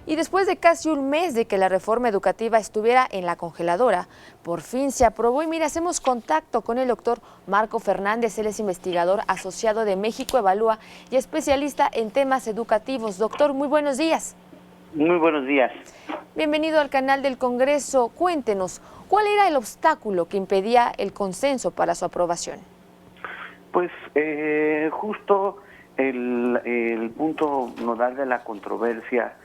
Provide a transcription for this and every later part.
Y después de casi un mes de que la reforma educativa estuviera en la congeladora, por fin se aprobó y mira, hacemos contacto con el doctor Marco Fernández. Él es investigador asociado de México Evalúa y especialista en temas educativos. Doctor, muy buenos días. Muy buenos días. Bienvenido al canal del Congreso. Cuéntenos, ¿cuál era el obstáculo que impedía el consenso para su aprobación? Pues justo el punto nodal de la controversia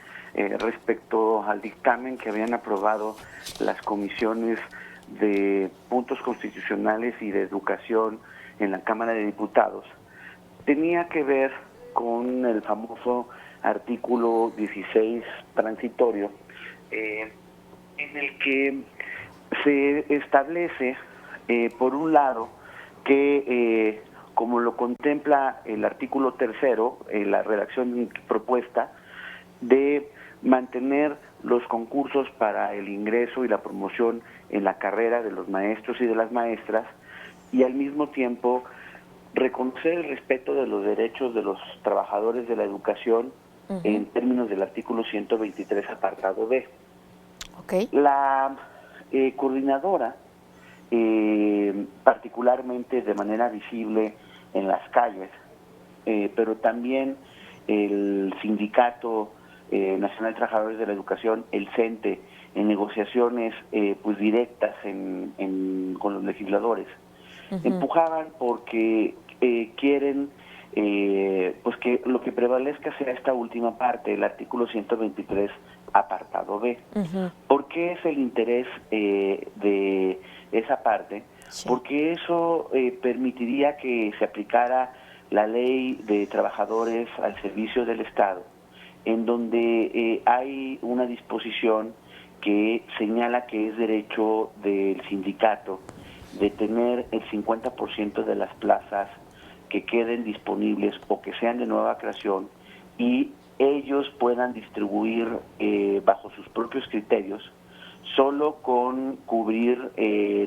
respecto al dictamen que habían aprobado las comisiones de puntos constitucionales y de educación en la Cámara de Diputados tenía que ver con el famoso artículo 16 transitorio, en el que se establece, por un lado, que como lo contempla el artículo tercero, la redacción propuesta, de mantener los concursos para el ingreso y la promoción en la carrera de los maestros y de las maestras, y al mismo tiempo reconocer el respeto de los derechos de los trabajadores de la educación en términos del artículo 123, apartado B. Okay. La coordinadora, particularmente de manera visible en las calles, pero también el Sindicato Nacional de Trabajadores de la Educación, el CENTE, en negociaciones pues directas con los legisladores, empujaban porque quieren pues que lo que prevalezca sea esta última parte, el artículo 123, apartado B. ¿Por qué es el interés de esa parte? Sí. Porque eso permitiría que se aplicara la ley de trabajadores al servicio del Estado, en donde hay una disposición que señala que es derecho del sindicato de tener el 50% de las plazas que queden disponibles o que sean de nueva creación, y ellos puedan distribuir bajo sus propios criterios, solo con cubrir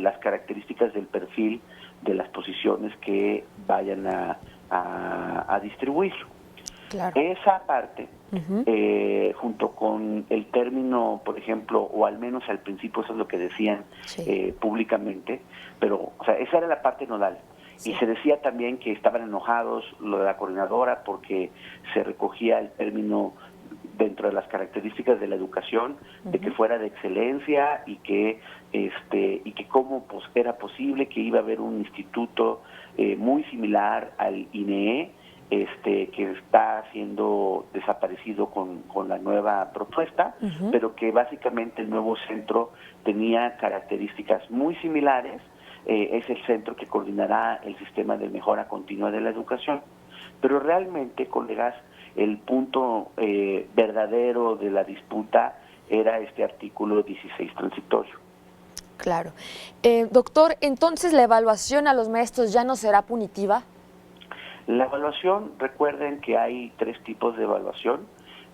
las características del perfil de las posiciones que vayan a distribuir. Claro. Esa parte, junto con el término, por ejemplo, o al menos al principio eso es lo que decían públicamente, pero o sea, esa era la parte nodal. Sí. Y se decía también que estaban enojados lo de la coordinadora porque se recogía el término dentro de las características de la educación, de que fuera de excelencia y que cómo pues era posible que iba a haber un instituto muy similar al INEE, que está siendo desaparecido con la nueva propuesta, pero que básicamente el nuevo centro tenía características muy similares. Es el centro que coordinará el sistema de mejora continua de la educación. Pero realmente, colegas, el punto verdadero de la disputa era este artículo 16 transitorio. Claro. Doctor, entonces la evaluación a los maestros ya no será punitiva. La evaluación, recuerden que hay tres tipos de evaluación.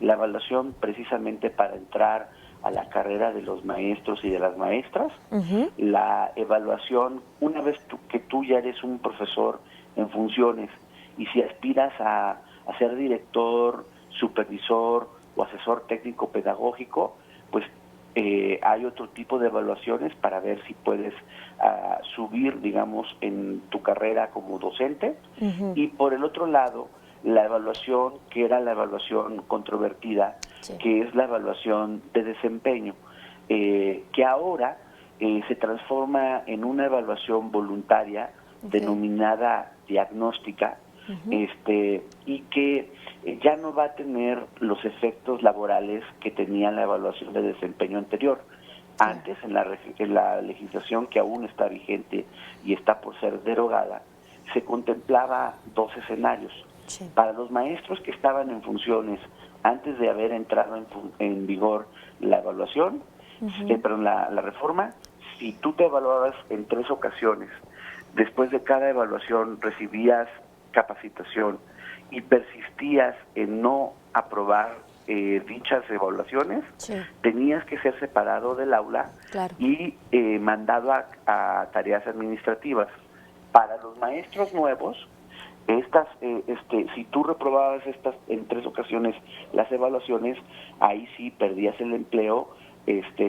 La evaluación precisamente para entrar a la carrera de los maestros y de las maestras. La evaluación, una vez que tú ya eres un profesor en funciones y si aspiras a ser director, supervisor o asesor técnico pedagógico, pues hay otro tipo de evaluaciones para ver si puedes subir, digamos, en tu carrera como docente. Y por el otro lado, la evaluación que era la evaluación controvertida, que es la evaluación de desempeño, que ahora se transforma en una evaluación voluntaria denominada diagnóstica, y que ya no va a tener los efectos laborales que tenía la evaluación de desempeño anterior. Antes, en la legislación que aún está vigente y está por ser derogada, se contemplaba dos escenarios. Para los maestros que estaban en funciones antes de haber entrado en vigor la evaluación, la reforma, si tú te evaluabas en 3 ocasiones, después de cada evaluación recibías capacitación y persistías en no aprobar dichas evaluaciones, tenías que ser separado del aula y mandado a tareas administrativas. Para los maestros nuevos, Si tú reprobabas estas en 3 ocasiones las evaluaciones, ahí sí perdías el empleo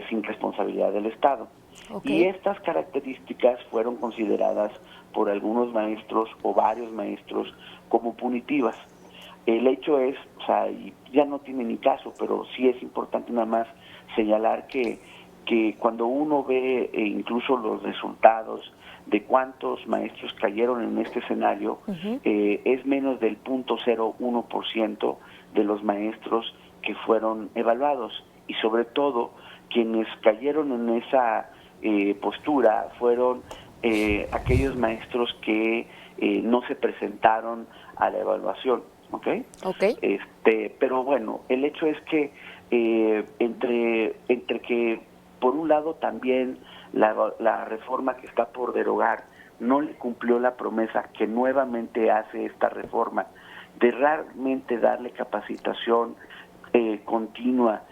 sin responsabilidad del Estado. Okay. Y estas características fueron consideradas por algunos maestros o varios maestros como punitivas. El hecho es, o sea, y ya no tiene ni caso, pero sí es importante nada más señalar que cuando uno ve incluso los resultados de cuántos maestros cayeron en este escenario, es menos del 0.01% de los maestros que fueron evaluados. Y sobre todo, quienes cayeron en esa postura fueron aquellos maestros que no se presentaron a la evaluación. ¿Okay? Okay. Pero bueno, el hecho es que entre que por un lado también la reforma que está por derogar no le cumplió la promesa que nuevamente hace esta reforma de realmente darle capacitación continua,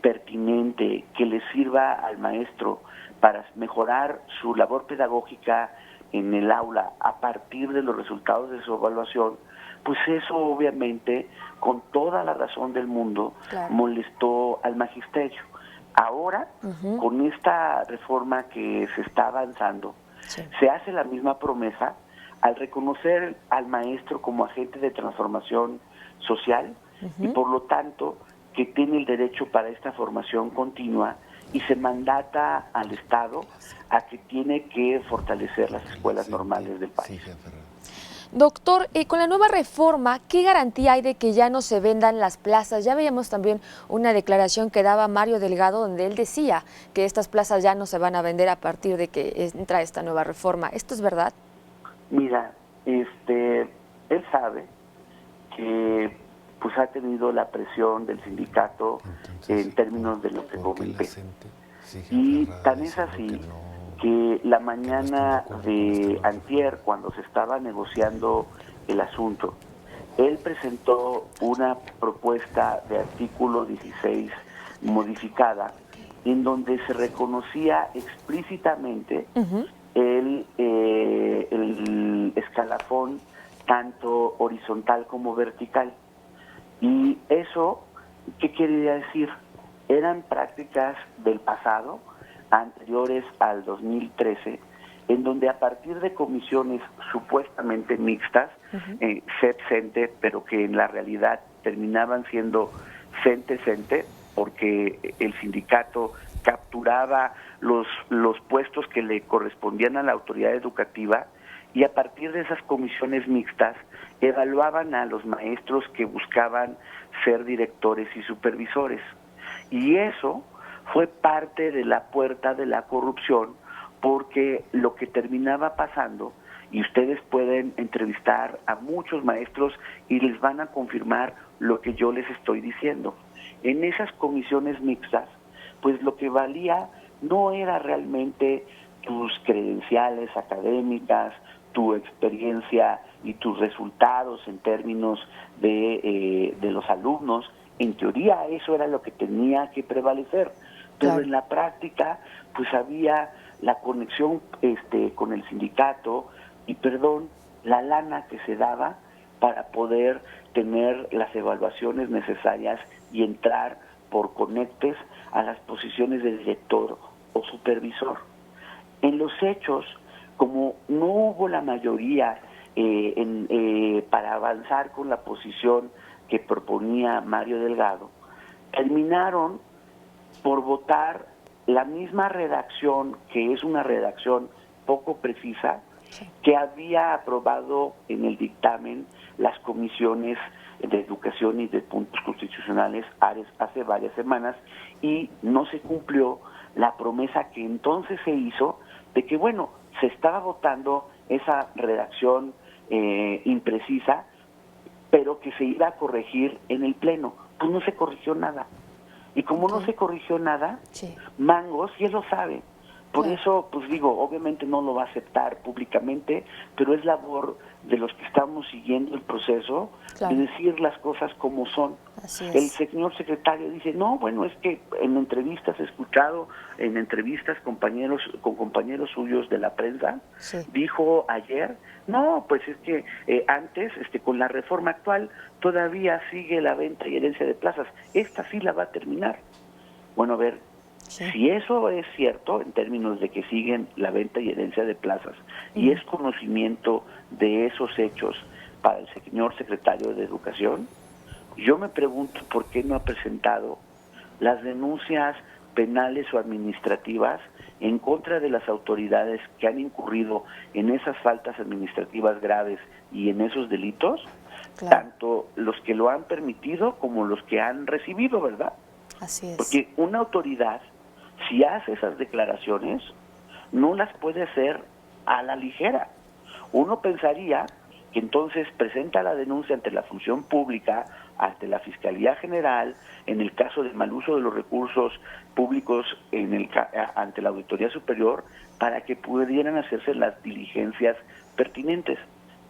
pertinente, que le sirva al maestro para mejorar su labor pedagógica en el aula a partir de los resultados de su evaluación, pues eso obviamente, con toda la razón del mundo, Claro. molestó al magisterio. Ahora, con esta reforma que se está avanzando, Sí. se hace la misma promesa al reconocer al maestro como agente de transformación social y por lo tanto que tiene el derecho para esta formación continua y se mandata al Estado a que tiene que fortalecer las escuelas normales del país. Doctor, con la nueva reforma, ¿qué garantía hay de que ya no se vendan las plazas? Ya veíamos también una declaración que daba Mario Delgado donde él decía que estas plazas ya no se van a vender a partir de que entra esta nueva reforma. ¿Esto es verdad? Mira, él sabe que pues ha tenido la presión del sindicato en términos de lo que comenté. Y tan es así que la mañana de antier, cuando se estaba negociando el asunto, él presentó una propuesta de artículo 16 modificada, en donde se reconocía explícitamente el escalafón tanto horizontal como vertical. Y eso, ¿qué quería decir? Eran prácticas del pasado, anteriores al 2013, en donde a partir de comisiones supuestamente mixtas, CEP-CENTE, pero que en la realidad terminaban siendo CENTE-CENTE, porque el sindicato capturaba los puestos que le correspondían a la autoridad educativa, y a partir de esas comisiones mixtas evaluaban a los maestros que buscaban ser directores y supervisores. Y eso fue parte de la puerta de la corrupción, porque lo que terminaba pasando, y ustedes pueden entrevistar a muchos maestros y les van a confirmar lo que yo les estoy diciendo. En esas comisiones mixtas, pues lo que valía no era realmente tus credenciales académicas, tu experiencia y tus resultados en términos de los alumnos. En teoría eso era lo que tenía que prevalecer, pero en la práctica pues había la conexión con el sindicato y, la lana que se daba para poder tener las evaluaciones necesarias y entrar por conectes a las posiciones de director o supervisor. En los hechos, como no hubo la mayoría para avanzar con la posición que proponía Mario Delgado, terminaron por votar la misma redacción, que es una redacción poco precisa, que había aprobado en el dictamen las comisiones de educación y de puntos constitucionales hace varias semanas, y no se cumplió la promesa que entonces se hizo de que, bueno, se estaba votando esa redacción imprecisa, pero que se iba a corregir en el Pleno. Pues no se corrigió nada. Y como no se corrigió nada, Mangos, y él lo sabe. Por eso, pues digo, obviamente no lo va a aceptar públicamente, pero es labor de los que estamos siguiendo el proceso de decir las cosas como son. El señor secretario dice, no, bueno, es que en entrevistas he escuchado, en entrevistas con compañeros suyos de la prensa, dijo ayer No, pues es que antes, con la reforma actual, todavía sigue la venta y herencia de plazas. Esta sí la va a terminar. Bueno, a ver, Sí. si eso es cierto en términos de que siguen la venta y herencia de plazas y es conocimiento de esos hechos para el señor secretario de Educación, yo me pregunto por qué no ha presentado las denuncias penales o administrativas en contra de las autoridades que han incurrido en esas faltas administrativas graves y en esos delitos, Claro. tanto los que lo han permitido como los que han recibido, ¿verdad? Así es. Porque una autoridad, si hace esas declaraciones, no las puede hacer a la ligera. Uno pensaría que entonces presenta la denuncia ante la función pública, ante la Fiscalía General, en el caso del mal uso de los recursos públicos ante la Auditoría Superior, para que pudieran hacerse las diligencias pertinentes.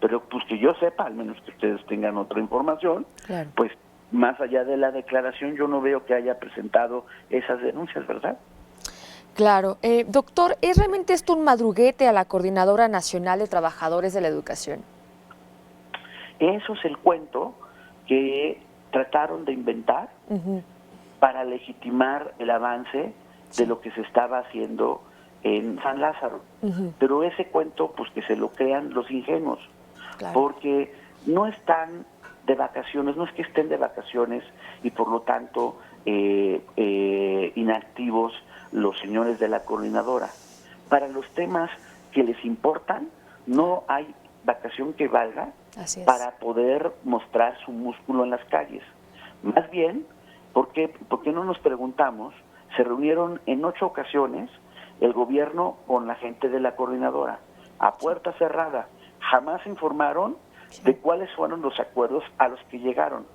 Pero pues que yo sepa, al menos que ustedes tengan otra información, Claro. pues más allá de la declaración yo no veo que haya presentado esas denuncias, ¿verdad? Claro. Doctor, ¿es realmente esto un madruguete a la Coordinadora Nacional de Trabajadores de la Educación? Eso es el cuento que trataron de inventar para legitimar el avance de lo que se estaba haciendo en San Lázaro. Pero ese cuento, pues que se lo crean los ingenuos, Claro. porque no están de vacaciones, no es que estén de vacaciones y por lo tanto inactivos los señores de la coordinadora. Para los temas que les importan, no hay vacación que valga Así es. para poder mostrar su músculo en las calles. Más bien, ¿por qué no nos preguntamos? Se reunieron en 8 ocasiones el gobierno con la gente de la coordinadora, a puerta cerrada. Jamás informaron de cuáles fueron los acuerdos a los que llegaron.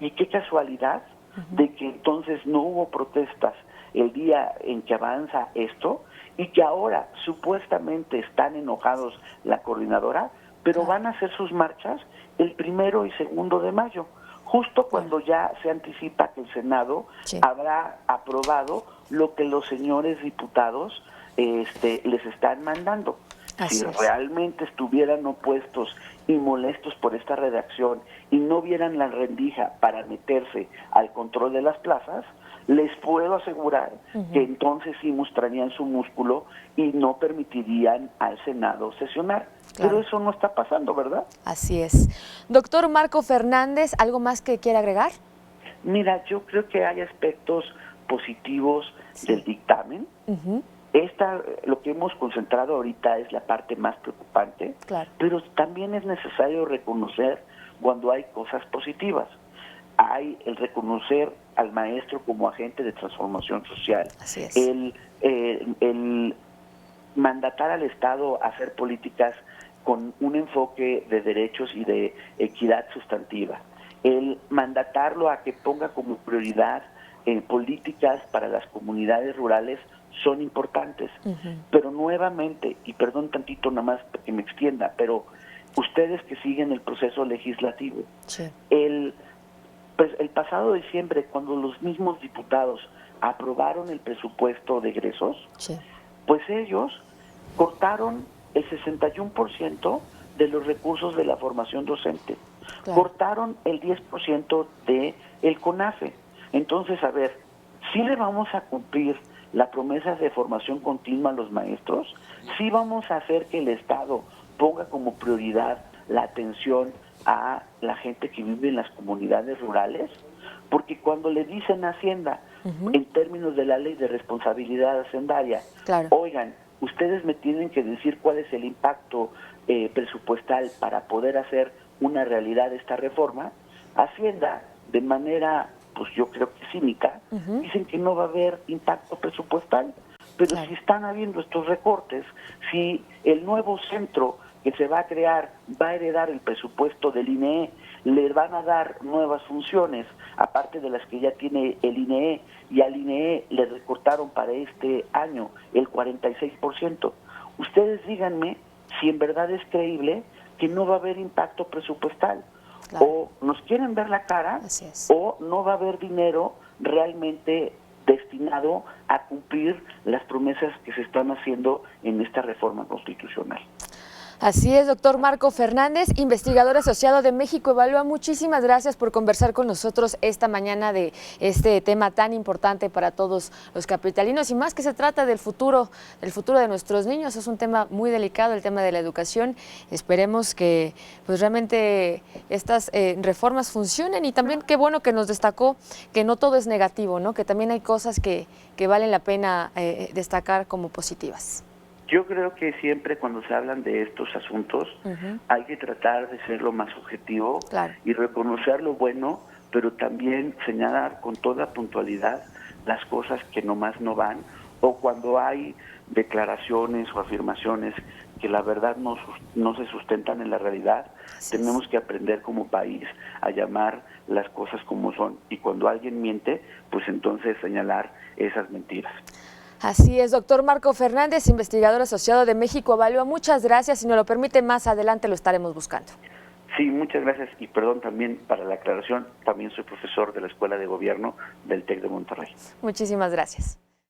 Y qué casualidad de que entonces no hubo protestas el día en que avanza esto y que ahora supuestamente están enojados la coordinadora, pero van a hacer sus marchas el 1 y 2 de mayo, justo cuando ya se anticipa que el Senado habrá aprobado lo que los señores diputados les están mandando. Si realmente estuvieran opuestos y molestos por esta redacción y no vieran la rendija para meterse al control de las plazas, les puedo asegurar que entonces sí mostrarían su músculo y no permitirían al Senado sesionar. Pero eso no está pasando, ¿verdad? Así es. Doctor Marco Fernández, ¿algo más que quiera agregar? Mira, yo creo que hay aspectos positivos del dictamen. Lo que hemos concentrado ahorita es la parte más preocupante, pero también es necesario reconocer cuando hay cosas positivas. Hay el reconocer al maestro como agente de transformación social, el mandatar al Estado a hacer políticas con un enfoque de derechos y de equidad sustantiva, el mandatarlo a que ponga como prioridad políticas para las comunidades rurales son importantes, pero nuevamente, y perdón tantito nada más que me extienda, pero ustedes que siguen el proceso legislativo, el pasado diciembre, cuando los mismos diputados aprobaron el presupuesto de egresos, pues ellos cortaron el 61% de los recursos de la formación docente, cortaron el 10% de el CONAFE. Entonces, a ver, ¿sí le vamos a cumplir la promesa de formación continua a los maestros? ¿Sí vamos a hacer que el Estado ponga como prioridad la atención a la gente que vive en las comunidades rurales? Porque cuando le dicen a Hacienda, en términos de la ley de responsabilidad hacendaria, oigan, ustedes me tienen que decir cuál es el impacto presupuestal para poder hacer una realidad esta reforma, Hacienda, de manera, pues yo creo que cínica, dicen que no va a haber impacto presupuestal. Pero si están habiendo estos recortes, si el nuevo centro que se va a crear va a heredar el presupuesto del INEE, le van a dar nuevas funciones, aparte de las que ya tiene el INEE, y al INEE le recortaron para este año el 46%. Ustedes díganme si en verdad es creíble que no va a haber impacto presupuestal. O nos quieren ver la cara, o no va a haber dinero realmente destinado a cumplir las promesas que se están haciendo en esta reforma constitucional. Así es, doctor Marco Fernández, investigador asociado de México Evalúa. Muchísimas gracias por conversar con nosotros esta mañana de este tema tan importante para todos los capitalinos y más que se trata del futuro de nuestros niños. Es un tema muy delicado, el tema de la educación. Esperemos que pues realmente estas reformas funcionen y también qué bueno que nos destacó que no todo es negativo, ¿no? Que también hay cosas que valen la pena destacar como positivas. Yo creo que siempre cuando se hablan de estos asuntos hay que tratar de ser lo más objetivo y reconocer lo bueno, pero también señalar con toda puntualidad las cosas que nomás no van, o cuando hay declaraciones o afirmaciones que la verdad no se sustentan en la realidad. Tenemos que aprender como país a llamar las cosas como son, y cuando alguien miente, pues entonces señalar esas mentiras. Así es, doctor Marco Fernández, investigador asociado de México Evalúa. Muchas gracias. Si nos lo permite, más adelante lo estaremos buscando. Sí, muchas gracias. Y perdón también para la aclaración, también soy profesor de la Escuela de Gobierno del TEC de Monterrey. Muchísimas gracias.